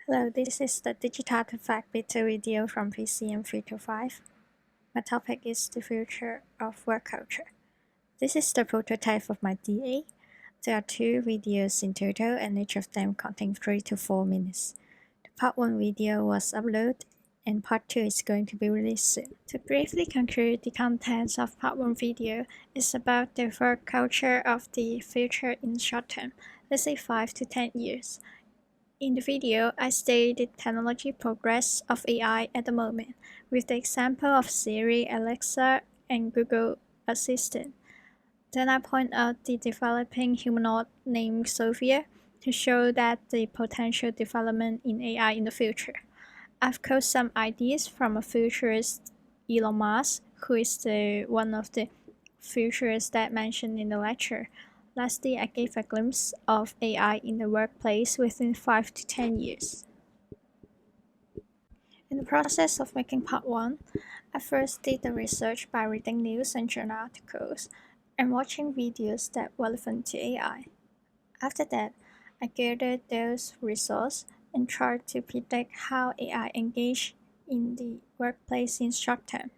Hello, this is the Digital Artifact Beta video from BCM 325. My topic is the future of work culture. This is the prototype of my DA. There are two videos in total and each of them contain 3 to 4 minutes. The part 1 video was uploaded and part 2 is going to be released soon. To briefly conclude, the contents of part 1 video is about the work culture of the future in short term, let's say 5 to 10 years. In the video, I state the technology progress of AI at the moment, with the example of Siri, Alexa, and Google Assistant. Then I point out the developing humanoid named Sophia to show that the potential development in AI in the future. I've quoted some ideas from a futurist, Elon Musk, who is one of the futurists that mentioned in the lecture. Lastly, I gave a glimpse of AI in the workplace within 5 to 10 years. In the process of making part 1, I first did the research by reading news and journal articles and watching videos that were relevant to AI. After that, I gathered those resources and tried to predict how AI engage in the workplace in short term.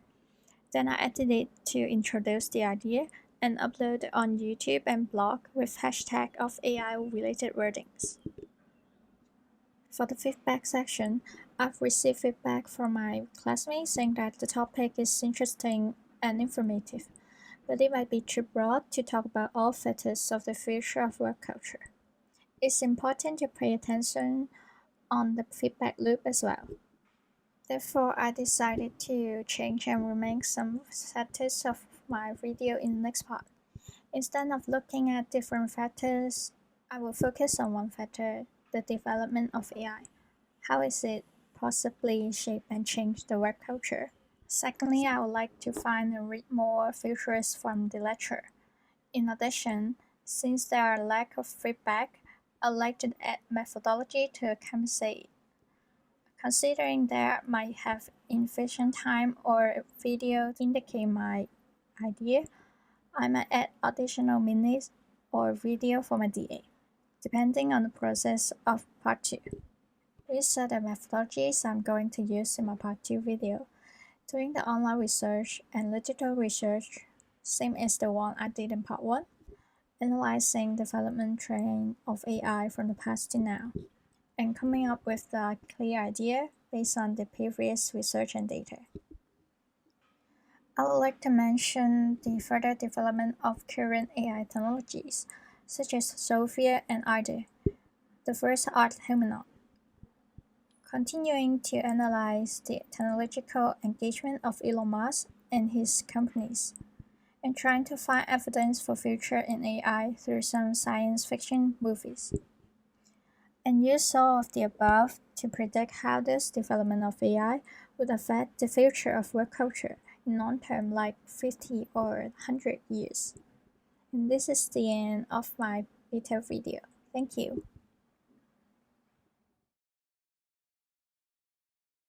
Then I edited to introduce the idea and upload it on YouTube and blog with hashtag of AI-related wordings. For the feedback section, I've received feedback from my classmates saying that the topic is interesting and informative, but it might be too broad to talk about all facets of the future of work culture. It's important to pay attention on the feedback loop as well. Therefore, I decided to change and remake some factors of my video in the next part. Instead of looking at different factors, I will focus on one factor, the development of AI. How is it possibly shape and change the work culture? Secondly, I would like to find and read more features from the lecture. In addition, since there are lack of feedback, I'd like to add methodology to compensate. Considering there might have inefficient time or video to indicate my idea, I might add additional minutes or video for my DA, depending on the process of part 2. These are the methodologies I'm going to use in my part 2 video. Doing the online research and literature research, same as the one I did in part 1. Analyzing development trend of AI from the past to now, and coming up with a clear idea based on the previous research and data. I would like to mention the further development of current AI technologies, such as Sophia and Ida, the first art humanoid. Continuing to analyze the technological engagement of Elon Musk and his companies, and trying to find evidence for future in AI through some science fiction movies. And use all of the above to predict how this development of AI would affect the future of work culture in long term, like 50 or 100 years. And this is the end of my beta video. Thank you.